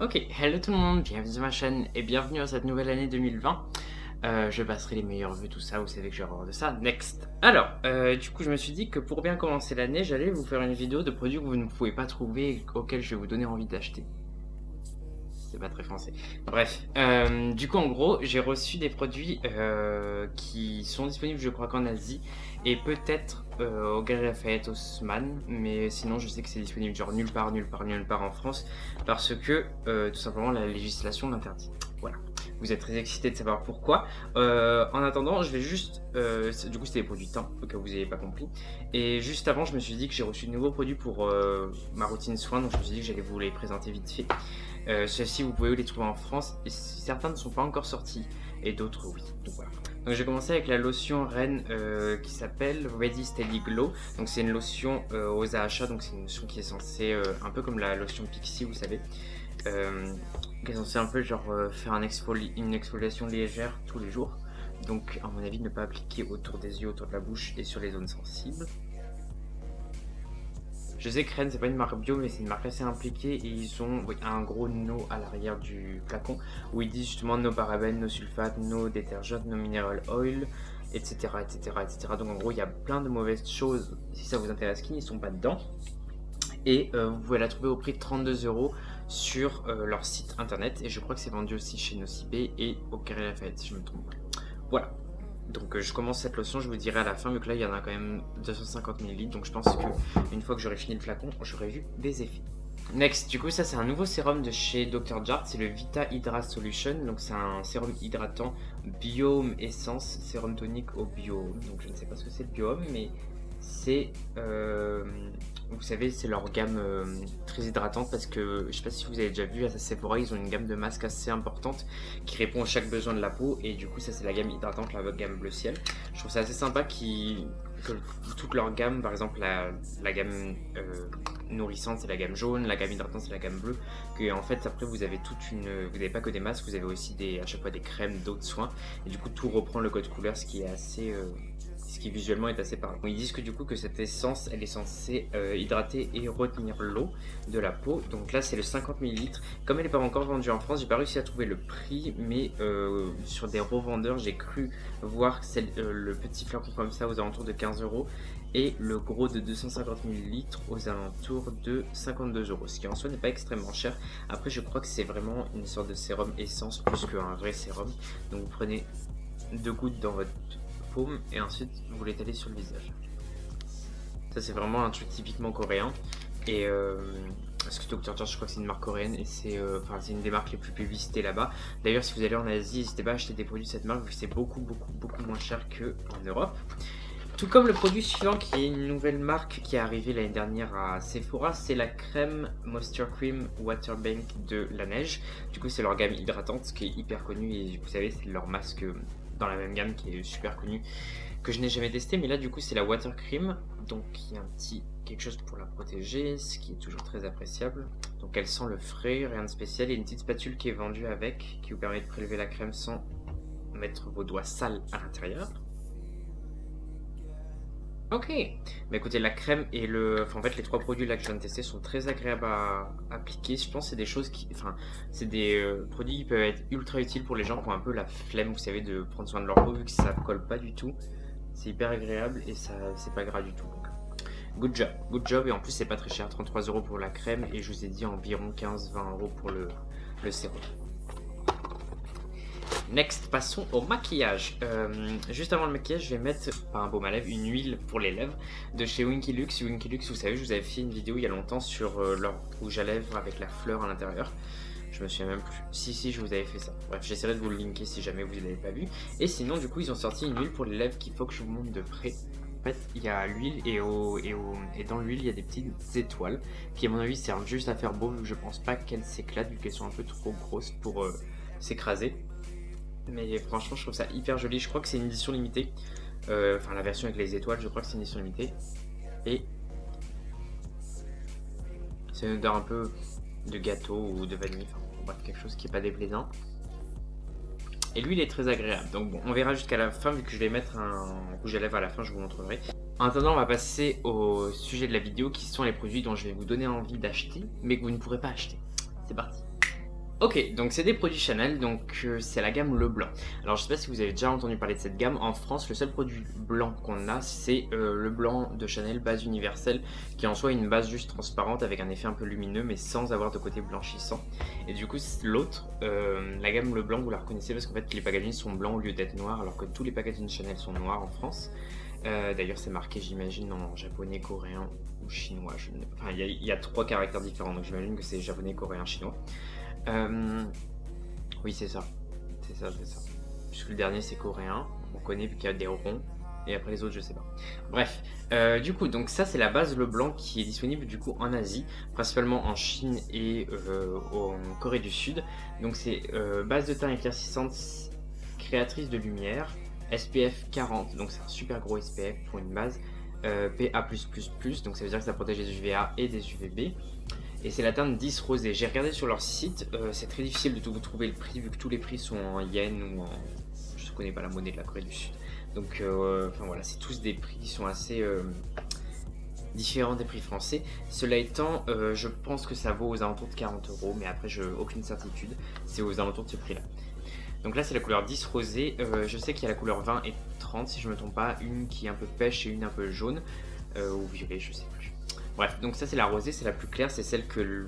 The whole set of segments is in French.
Ok, hello tout le monde, bienvenue sur ma chaîne et bienvenue à cette nouvelle année 2020. Je passerai les meilleures vues, tout ça, vous savez que j'ai horreur de ça. Next. Alors, du coup, je me suis dit que pour bien commencer l'année, j'allais vous faire une vidéo de produits que vous ne pouvez pas trouver et auxquels je vais vous donner envie d'acheter. C'est pas très français. Bref, du coup, en gros, j'ai reçu des produits qui sont disponibles, je crois qu'en Asie, et peut-être au Galeries Lafayette, Haussmann, mais sinon, je sais que c'est disponible genre nulle part, nulle part, nulle part en France, parce que tout simplement la législation l'interdit. Voilà. Vous êtes très excité de savoir pourquoi. En attendant, je vais juste. Du coup, c'était des produits teint, au cas où vous n'avez pas compris. Et juste avant, je me suis dit que j'ai reçu de nouveaux produits pour ma routine soin, donc je me suis dit que j'allais vous les présenter vite fait. Ceux-ci, vous pouvez les trouver en France, et certains ne sont pas encore sortis, et d'autres oui. Donc voilà. Donc j'ai commencé avec la lotion Rennes qui s'appelle Ready Steady Glow. Donc c'est une lotion aux achats, donc c'est une lotion qui est censée, un peu comme la lotion Pixi, vous savez, qui est censée un peu genre faire une exfoliation légère tous les jours. Donc à mon avis, ne pas appliquer autour des yeux, autour de la bouche et sur les zones sensibles. Je sais que Rennes, c'est pas une marque bio, mais c'est une marque assez impliquée et ils ont un gros no à l'arrière du flacon où ils disent justement no parabènes, no sulfates, no détergents, no mineral oil, etc., etc., etc. Donc en gros, il y a plein de mauvaises choses, si ça vous intéresse, qui n'y sont pas dedans. Et vous pouvez la trouver au prix de 32 € sur leur site internet. Et je crois que c'est vendu aussi chez Nocibé et au Galeries Lafayette, si je me trompe pas. Voilà. Donc je commence cette lotion, je vous dirai à la fin, vu que là il y en a quand même 250 ml, donc je pense qu'une fois que j'aurai fini le flacon, j'aurai vu des effets. Next, du coup ça c'est un nouveau sérum de chez Dr. Jart, c'est le Vita Hydra Solution, donc c'est un sérum hydratant Biome Essence, sérum tonique au biome, donc je ne sais pas ce que c'est le biome, mais c'est, vous savez, c'est leur gamme très hydratante parce que, je sais pas si vous avez déjà vu, à Sephora, ils ont une gamme de masques assez importante qui répond à chaque besoin de la peau et du coup ça c'est la gamme hydratante, la gamme bleu ciel. Je trouve ça assez sympa que toute leur gamme, par exemple la gamme nourrissante c'est la gamme jaune, la gamme hydratante c'est la gamme bleue, que en fait après vous avez vous n'avez pas que des masques, vous avez aussi à chaque fois des crèmes, d'autres soins et du coup tout reprend le code couleur, ce qui est assez... ce qui visuellement est assez parlant. Ils disent que du coup que cette essence elle est censée hydrater et retenir l'eau de la peau. Donc là c'est le 50 ml. Comme elle n'est pas encore vendue en France, j'ai pas réussi à trouver le prix, mais sur des revendeurs j'ai cru voir le petit flacon comme ça aux alentours de 15 € et le gros de 250 ml aux alentours de 52 €, ce qui en soi n'est pas extrêmement cher. Après je crois que c'est vraiment une sorte de sérum essence plus qu'un vrai sérum. Donc vous prenez 2 gouttes dans votre paume et ensuite vous l'étalez sur le visage. Ça c'est vraiment un truc typiquement coréen et parce que Dr. Jart je crois que c'est une marque coréenne et c'est une des marques les plus publicitées là-bas. D'ailleurs si vous allez en Asie, n'hésitez pas à acheter des produits de cette marque vu que c'est beaucoup moins cher qu'en Europe. Tout comme le produit suivant qui est une nouvelle marque qui est arrivée l'année dernière à Sephora, c'est la crème Moisture Cream Water Bank de La Neige. Du coup c'est leur gamme hydratante qui est hyper connue et vous savez c'est leur masque dans la même gamme qui est super connue que je n'ai jamais testé, mais là du coup c'est la Water Cream, donc il y a un petit quelque chose pour la protéger, ce qui est toujours très appréciable. Donc elle sent le frais, rien de spécial, et une petite spatule qui est vendue avec, qui vous permet de prélever la crème sans mettre vos doigts sales à l'intérieur. Ok, bah écoutez, la crème et en fait les trois produits là que je viens de tester sont très agréables à appliquer. Je pense que c'est des choses c'est des produits qui peuvent être ultra utiles pour les gens qui ont un peu la flemme, vous savez, de prendre soin de leur peau vu que ça colle pas du tout. C'est hyper agréable et ça c'est pas gras du tout. Donc, good job et en plus c'est pas très cher, 33 € pour la crème et je vous ai dit environ 15-20 € pour le sérum. Next, passons au maquillage. Juste avant le maquillage, je vais mettre, pas un baume à lèvres, une huile pour les lèvres de chez Winky Lux. Winky Lux, vous savez, je vous avais fait une vidéo il y a longtemps sur leur rouge à lèvres avec la fleur à l'intérieur. Je me souviens même plus. Si, je vous avais fait ça. Bref, j'essaierai de vous le linker si jamais vous ne l'avez pas vu. Et sinon, du coup, ils ont sorti une huile pour les lèvres qu'il faut que je vous montre de près. En fait, il y a l'huile et dans l'huile, il y a des petites étoiles qui, à mon avis, servent juste à faire beau. Vu que je pense pas qu'elles s'éclatent vu qu'elles sont un peu trop grosses pour s'écraser. Mais franchement je trouve ça hyper joli, je crois que c'est une édition limitée, enfin la version avec les étoiles je crois que c'est une édition limitée. Et c'est une odeur un peu de gâteau ou de vanille, enfin bref quelque chose qui n'est pas déplaisant. Et l'huile est très agréable, donc bon on verra jusqu'à la fin vu que je vais mettre un rouge à lèvres à la fin, je vous montrerai. En attendant on va passer au sujet de la vidéo qui sont les produits dont je vais vous donner envie d'acheter mais que vous ne pourrez pas acheter. C'est parti. Ok, donc c'est des produits Chanel, donc c'est la gamme Le Blanc. Alors je sais pas si vous avez déjà entendu parler de cette gamme. En France, le seul produit blanc qu'on a, c'est le blanc de Chanel base universelle, qui est en soi une base juste transparente avec un effet un peu lumineux, mais sans avoir de côté blanchissant. Et du coup, l'autre, la gamme Le Blanc, vous la reconnaissez parce qu'en fait les packagings sont blancs au lieu d'être noirs, alors que tous les packagings Chanel sont noirs en France. D'ailleurs, c'est marqué, j'imagine, en japonais, coréen ou chinois. Enfin, il y a 3 caractères différents, donc j'imagine que c'est japonais, coréen, chinois. Oui, c'est ça. C'est ça, c'est ça. Puisque le dernier, c'est coréen. On connaît qu'il y a des ronds. Et après les autres, je sais pas. Bref. Du coup, donc ça, c'est la base Le Blanc qui est disponible du coup en Asie, principalement en Chine et en Corée du Sud. Donc c'est base de teint éclaircissante, créatrice de lumière, SPF 40. Donc c'est un super gros SPF pour une base. PA+++, donc ça veut dire que ça protège des UVA et des UVB. Et c'est la teinte 10 rosé. J'ai regardé sur leur site, c'est très difficile de vous trouver le prix vu que tous les prix sont en yens ou en... Je ne connais pas la monnaie de la Corée du Sud. Donc enfin voilà, c'est tous des prix qui sont assez différents des prix français. Cela étant, je pense que ça vaut aux alentours de 40 €, mais après j'ai aucune certitude. C'est aux alentours de ce prix là. Donc là c'est la couleur 10 rosé. Je sais qu'il y a la couleur 20 et 30 si je ne me trompe pas. Une qui est un peu pêche et une un peu jaune. Ou violet, je sais plus. Bref, donc ça c'est la rosée, c'est la plus claire, c'est celle que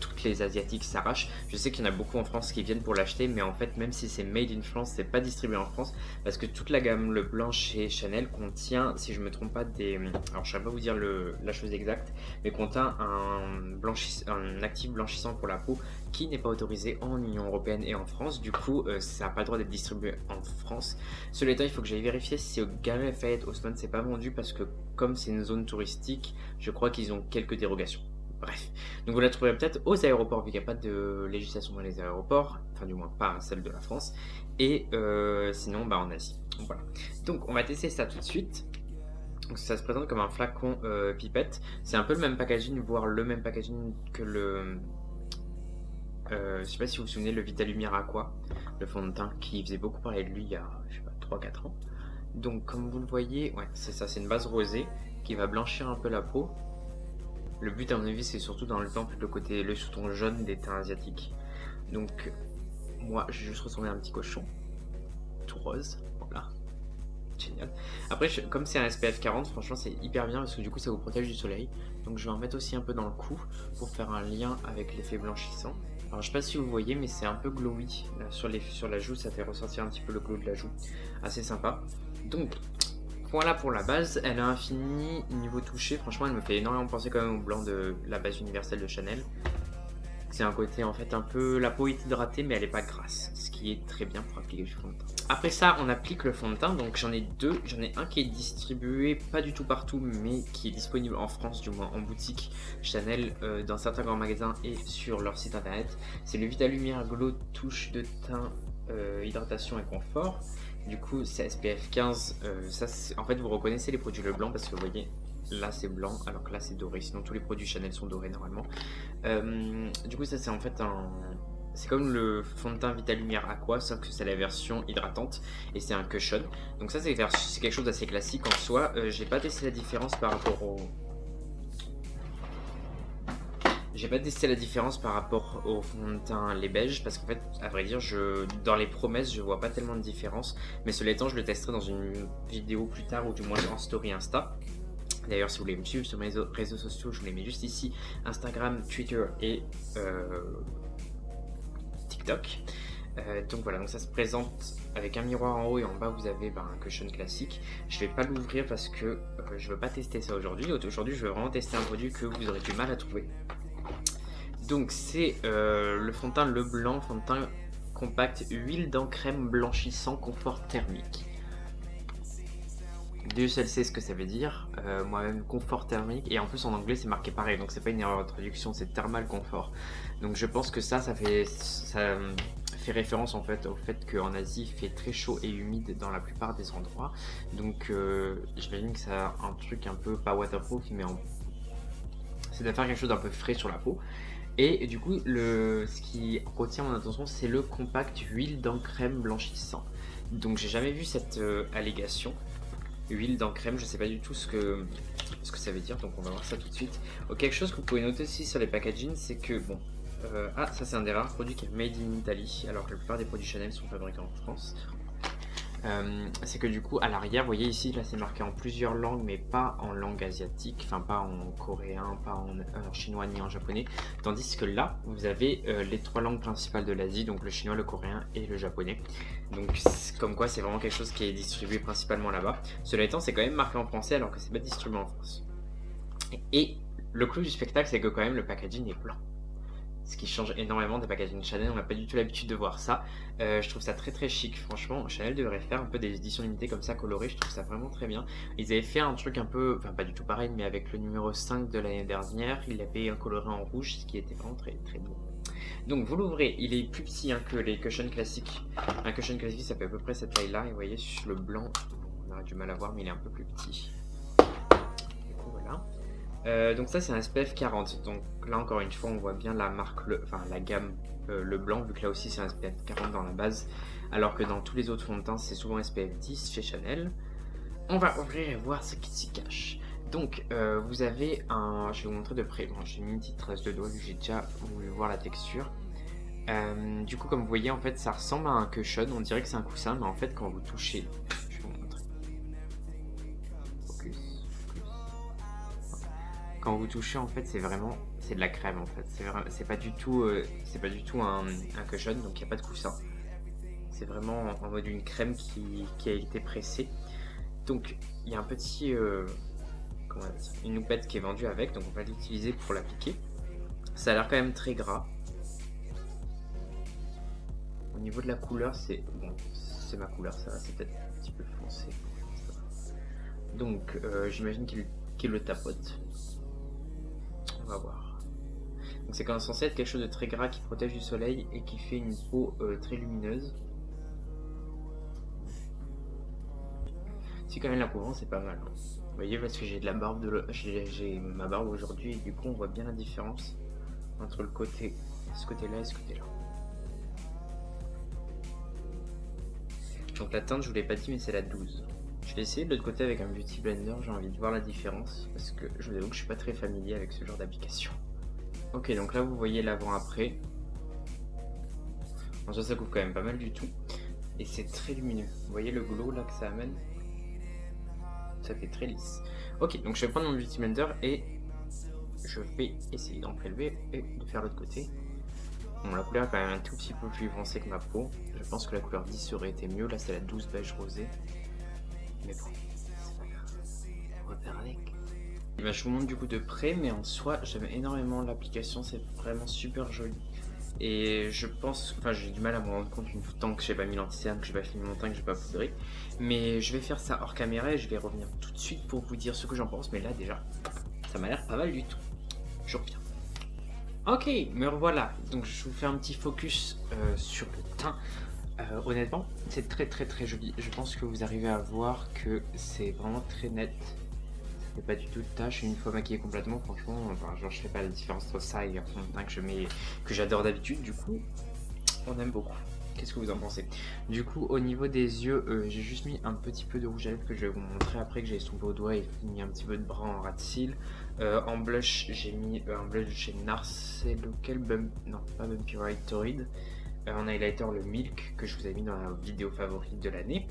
toutes les asiatiques s'arrachent. Je sais qu'il y en a beaucoup en France qui viennent pour l'acheter, mais en fait même si c'est made in France, c'est pas distribué en France parce que toute la gamme Le Blanc chez Chanel contient, si je me trompe pas, alors je ne sais pas vous dire la chose exacte, mais contient un actif blanchissant pour la peau qui n'est pas autorisé en Union Européenne et en France. Du coup ça n'a pas le droit d'être distribué en France. Cela étant, il faut que j'aille vérifier si au Galeries Lafayette Haussmann c'est pas vendu parce que comme c'est une zone touristique, je crois qu'ils ont quelques dérogations. Bref, donc vous la trouverez peut-être aux aéroports vu qu'il n'y a pas de législation dans les aéroports, enfin du moins pas celle de la France, et sinon bah, en Asie. Donc, voilà. Donc on va tester ça tout de suite. Donc, ça se présente comme un flacon pipette, c'est un peu le même packaging, voire le même packaging que le... je sais pas si vous vous souvenez, le Vitalumière Aqua, le fond de teint qui faisait beaucoup parler de lui il y a je sais pas, 3-4 ans. Donc comme vous le voyez, ouais, c'est ça, c'est une base rosée qui va blanchir un peu la peau. Le but à mon avis c'est surtout dans le temps le côté, le sous-ton jaune des teints asiatiques. Donc moi j'ai juste ressemblé à un petit cochon, tout rose, voilà, génial. Après comme c'est un SPF 40, franchement c'est hyper bien parce que du coup ça vous protège du soleil. Donc je vais en mettre aussi un peu dans le cou pour faire un lien avec l'effet blanchissant. Alors je sais pas si vous voyez mais c'est un peu glowy, là, sur la joue ça fait ressortir un petit peu le glow de la joue, assez sympa. Donc voilà pour la base, elle a un fini niveau touché, franchement elle me fait énormément penser quand même au blanc de la base universelle de Chanel. C'est un côté en fait un peu, la peau est hydratée mais elle n'est pas grasse, ce qui est très bien pour appliquer du fond de teint. Après ça on applique le fond de teint, donc j'en ai deux, j'en ai un qui est distribué pas du tout partout mais qui est disponible en France du moins en boutique Chanel, dans certains grands magasins et sur leur site internet. C'est le Vitalumière Glow Touche de teint hydratation et confort. Du coup c'est SPF 15, ça en fait vous reconnaissez les produits Le Blanc parce que vous voyez là c'est blanc alors que là c'est doré, sinon tous les produits Chanel sont dorés normalement. Du coup ça c'est en fait c'est comme le fond de teint Vitalumière Aqua sauf que c'est la version hydratante et c'est un cushion. Donc ça c'est quelque chose d'assez classique en soi. J'ai pas testé la différence par rapport au... J'ai pas testé la différence par rapport au fond de teint les beiges parce qu'en fait, à vrai dire, dans les promesses, je vois pas tellement de différence. Mais cela étant, je le testerai dans une vidéo plus tard ou du moins en story Insta. D'ailleurs, si vous voulez me suivre sur mes réseaux sociaux, je vous les mets juste ici, Instagram, Twitter et TikTok. Donc voilà, donc ça se présente avec un miroir en haut et en bas vous avez un cushion classique. Je vais pas l'ouvrir parce que je veux pas tester ça aujourd'hui. Aujourd'hui, je veux vraiment tester un produit que vous aurez du mal à trouver. Donc c'est le fond de teint Le Blanc, fond de teint compact, huile d'encrème blanchissant, confort thermique. Dieu seul sait ce que ça veut dire, moi-même confort thermique, et en plus en anglais c'est marqué pareil, donc c'est pas une erreur de traduction, c'est thermal confort. Donc je pense que ça fait référence en fait au fait qu'en Asie il fait très chaud et humide dans la plupart des endroits. Donc j'imagine que ça a un truc un peu, pas waterproof, mais c'est de faire quelque chose d'un peu frais sur la peau. Et du coup, ce qui retient mon attention, c'est le compact huile d'encrème blanchissant. Donc j'ai jamais vu cette allégation. Huile d'encrème, je sais pas du tout ce que ça veut dire, donc on va voir ça tout de suite. Quelque chose que vous pouvez noter aussi sur les packaging, c'est que, bon, Ah, ça c'est un des rares produits qui est made in Italy, alors que la plupart des produits Chanel sont fabriqués en France. C'est que du coup à l'arrière, vous voyez ici, là c'est marqué en plusieurs langues, mais pas en langue asiatique, enfin pas en coréen, pas en chinois ni en japonais, tandis que là vous avez les 3 langues principales de l'Asie, donc le chinois, le coréen et le japonais. Donc comme quoi c'est vraiment quelque chose qui est distribué principalement là-bas. Cela étant, c'est quand même marqué en français alors que c'est pas distribué en France. Et le clou du spectacle, c'est que quand même le packaging est blanc. Ce qui change énormément des packaging Chanel, on n'a pas du tout l'habitude de voir ça. Je trouve ça très très chic, franchement. Chanel devrait faire un peu des éditions limitées comme ça, colorées, je trouve ça vraiment très bien. Ils avaient fait un truc un peu, enfin pas du tout pareil, mais avec le numéro 5 de l'année dernière, il l'avait coloré en rouge, ce qui était vraiment très très beau. Donc vous l'ouvrez, il est plus petit hein, que les cushions classiques. Un cushion classique, ça fait à peu près cette taille là, et vous voyez sur le blanc, on a du mal à voir, mais il est un peu plus petit. Du coup voilà. Donc ça c'est un SPF 40, donc là encore une fois on voit bien la marque, enfin la gamme le blanc, vu que là aussi c'est un SPF 40 dans la base, alors que dans tous les autres fonds de teint c'est souvent SPF 10 chez Chanel. On va ouvrir et voir ce qui s'y cache. Donc vous avez un, je vais vous montrer de près, bon, j'ai mis une petite trace de doigt vu que j'ai déjà voulu voir la texture. Du coup comme vous voyez en fait ça ressemble à un cushion, on dirait que c'est un coussin, mais en fait quand vous touchez, je vais vous montrer. Quand vous touchez en fait c'est vraiment, c'est de la crème en fait, c'est pas du tout un cushion, donc il n'y a pas de coussin. C'est vraiment en mode une crème qui a été pressée. Donc il y a un petit, une houppette qui est vendue avec, donc on va l'utiliser pour l'appliquer. Ça a l'air quand même très gras. Au niveau de la couleur, c'est bon, c'est ma couleur, ça va, c'est peut-être un petit peu foncé. Donc j'imagine qu'il le tapote. On va voir. Donc c'est quand même censé être quelque chose de très gras qui protège du soleil et qui fait une peau très lumineuse. Si quand même la couvrance c'est pas mal. Hein. Vous voyez parce que j'ai de la barbe, j'ai ma barbe aujourd'hui et du coup on voit bien la différence entre le côté, ce côté-là et ce côté-là. Donc la teinte je vous l'ai pas dit mais c'est la 12. Je vais essayer de l'autre côté avec un Beauty Blender, j'ai envie de voir la différence parce que je vous avoue que je suis pas très familier avec ce genre d'application. Ok, donc là vous voyez l'avant-après. En soi ça couvre quand même pas mal du tout. Et c'est très lumineux. Vous voyez le glow là que ça amène? Ça fait très lisse. Ok, donc je vais prendre mon Beauty Blender et je vais essayer d'en prélever et de faire l'autre côté. Bon, la couleur est quand même un tout petit peu plus foncée que ma peau. Je pense que la couleur 10 aurait été mieux. Là c'est la 12 beige rosé. Mais bon, c'est pas grave. On va faire avec. Et ben, je vous montre du coup de près, mais en soi, j'aime énormément l'application, c'est vraiment super joli. Et je pense, enfin j'ai du mal à me rendre compte une tant que j'ai pas mis l'anti-cerne, que j'ai pas fini mon teint, que j'ai pas poudré. Mais je vais faire ça hors caméra et je vais revenir tout de suite pour vous dire ce que j'en pense. Mais là déjà, ça m'a l'air pas mal du tout. Je reviens. Ok, me revoilà. Donc je vous fais un petit focus sur le teint. Honnêtement, c'est très très très joli. Je pense que vous arrivez à voir que c'est vraiment très net. Ça fait pas du tout de tâche. Une fois maquillé complètement, franchement, enfin, genre, je fais pas la différence entre ça et un fond de teint que je mets, que j'adore d'habitude. Du coup, on aime beaucoup. Qu'est-ce que vous en pensez? Du coup, au niveau des yeux, j'ai juste mis un petit peu de rouge à lèvres que je vais vous montrer après, que j'ai estompé au doigt et mis un petit peu de brun en ras de cils. En blush, j'ai mis un blush de chez NARS, c'est lequel? Non, pas Bumpy Ride Torrid. En highlighter le Milk que je vous ai mis dans la vidéo favorite de l'année.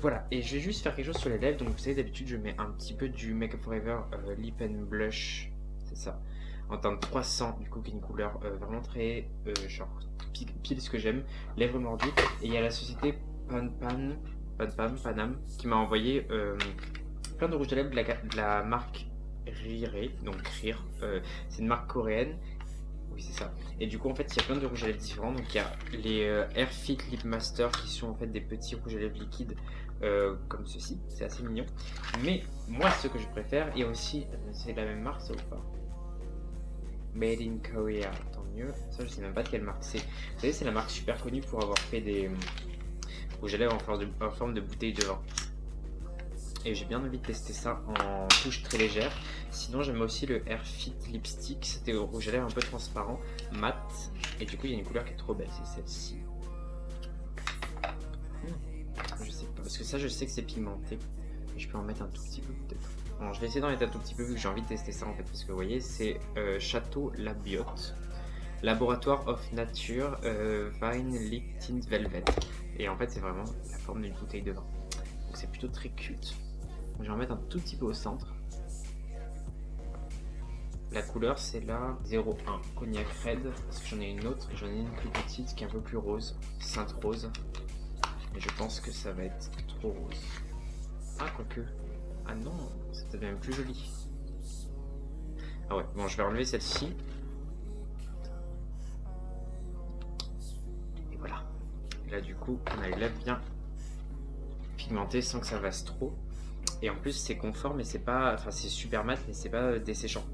Voilà, et je vais juste faire quelque chose sur les lèvres. Donc vous savez, d'habitude je mets un petit peu du Make Up For Ever Lip and Blush, c'est ça, en teinte 300, du coup qui est une couleur vraiment très genre pile ce que j'aime, lèvres mordues. Et il y a la société Panam qui m'a envoyé plein de rouge à lèvres de la marque Rire, donc Rire, c'est une marque coréenne. Oui, c'est ça. Et du coup, en fait, il y a plein de rouges à lèvres différents. Donc, il y a les Airfit Lip Master qui sont en fait des petits rouges à lèvres liquides comme ceci. C'est assez mignon. Mais moi, ce que je préfère, et aussi, c'est la même marque, ça ou pas? Made in Korea, tant mieux. Ça, je sais même pas de quelle marque c'est. Vous savez, c'est la marque super connue pour avoir fait des rouges à lèvres en forme de bouteille de vin. Et j'ai bien envie de tester ça en touche très légère. Sinon j'aime aussi le Airfit Lipstick. C'était au rouge à lèvres un peu transparent, mat. Et du coup il y a une couleur qui est trop belle, c'est celle-ci. Je sais pas, parce que ça je sais que c'est pigmenté. Mais je peux en mettre un tout petit peu peut-être. Bon, je vais essayer d'en mettre un tout petit peu vu que j'ai envie de tester ça en fait. Parce que vous voyez c'est Château La Biote. Laboratoire of Nature Vine Lip Tint Velvet. Et en fait c'est vraiment la forme d'une bouteille de vin. Donc c'est plutôt très cute. Je vais en mettre un tout petit peu au centre. La couleur c'est la 01 Cognac Red, parce que j'en ai une autre, j'en ai une plus petite qui est un peu plus rose, Sainte Rose. Mais je pense que ça va être trop rose. Ah quoique. Ah non, c'était même plus joli. Ah ouais, bon je vais enlever celle-ci. Et voilà. Et là du coup on a les lèvres bien pigmentées sans que ça vasse trop. Et en plus c'est confort mais c'est pas. Enfin c'est super mat mais c'est pas desséchant.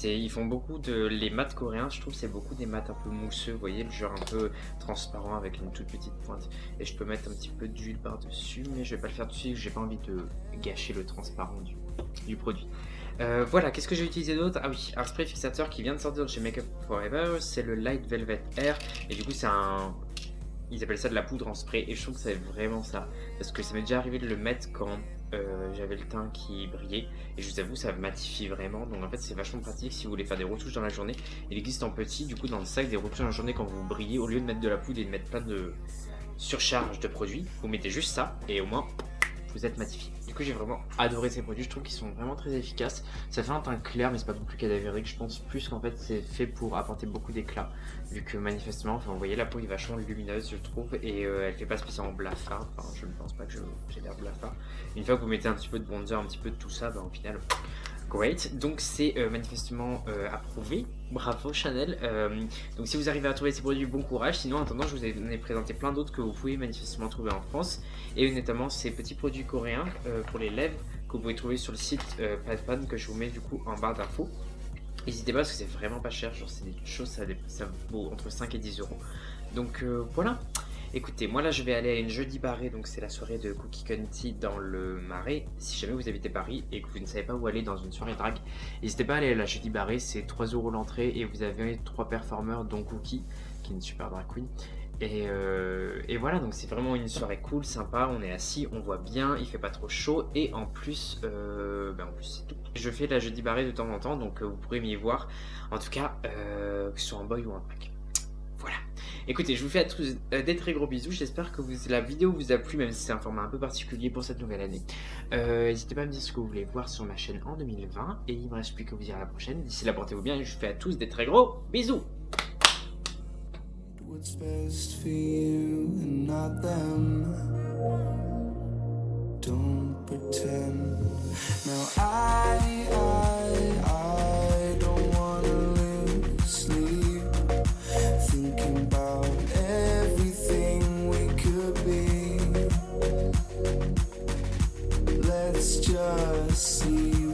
Ils font beaucoup de... Les mats coréens, je trouve, c'est beaucoup des mats un peu mousseux, vous voyez, le genre un peu transparent avec une toute petite pointe. Et je peux mettre un petit peu d'huile par-dessus, mais je vais pas le faire dessus, j'ai pas envie de gâcher le transparent du produit. Voilà, qu'est-ce que j'ai utilisé d'autre? Ah oui, un spray fixateur qui vient de sortir de chez Make Up Forever, c'est le Light Velvet Air. Et du coup, c'est un... Ils appellent ça de la poudre en spray, et je trouve que c'est vraiment ça. Parce que ça m'est déjà arrivé de le mettre quand... j'avais le teint qui brillait et je vous avoue ça matifie vraiment, donc en fait c'est vachement pratique si vous voulez faire des retouches dans la journée. Il existe en petit du coup dans le sac des retouches dans la journée quand vous brillez, au lieu de mettre de la poudre et de mettre plein de surcharge de produits, vous mettez juste ça et au moins vous êtes matifié. Du coup j'ai vraiment adoré ces produits, je trouve qu'ils sont vraiment très efficaces. Ça fait un teint clair mais c'est pas non plus cadavérique, je pense plus qu'en fait c'est fait pour apporter beaucoup d'éclat, vu que manifestement, enfin, vous voyez la peau est vachement lumineuse je trouve, et elle fait pas spécialement blafard, enfin je ne pense pas que j'ai l'air blafard. Une fois que vous mettez un petit peu de bronzer, un petit peu de tout ça, bah, au final great, donc c'est manifestement approuvé, bravo Chanel. Donc si vous arrivez à trouver ces produits, bon courage, sinon en attendant je vous ai présenté plein d'autres que vous pouvez manifestement trouver en France, et notamment ces petits produits coréens pour les lèvres que vous pouvez trouver sur le site Padpan, que je vous mets du coup en barre d'infos. N'hésitez pas parce que c'est vraiment pas cher, genre c'est des choses, ça vaut entre 5 et 10 euros. Donc voilà. Écoutez, moi là je vais aller à une jeudi barrée, donc c'est la soirée de Cookie Conti dans le Marais. Si jamais vous habitez Paris et que vous ne savez pas où aller dans une soirée drag, n'hésitez pas à aller à la jeudi barrée, c'est 3 euros l'entrée et vous avez 3 performeurs dont Cookie, qui est une super drag queen. Et voilà, donc c'est vraiment une soirée cool, sympa, on est assis, on voit bien, il fait pas trop chaud et en plus c'est tout. Je fais la jeudi barrée de temps en temps, donc vous pourrez m'y voir, en tout cas, que ce soit en boy ou en drag. Voilà. Écoutez, je vous fais à tous des très gros bisous. J'espère que la vidéo vous a plu, même si c'est un format un peu particulier pour cette nouvelle année. N'hésitez pas à me dire ce que vous voulez voir sur ma chaîne en 2020. Et il me reste plus qu'à vous dire à la prochaine. D'ici là, portez-vous bien et je vous fais à tous des très gros bisous. What's best for you and not them. Don't pretend. Now I don't wanna lose sleep thinking about everything we could be. Let's just see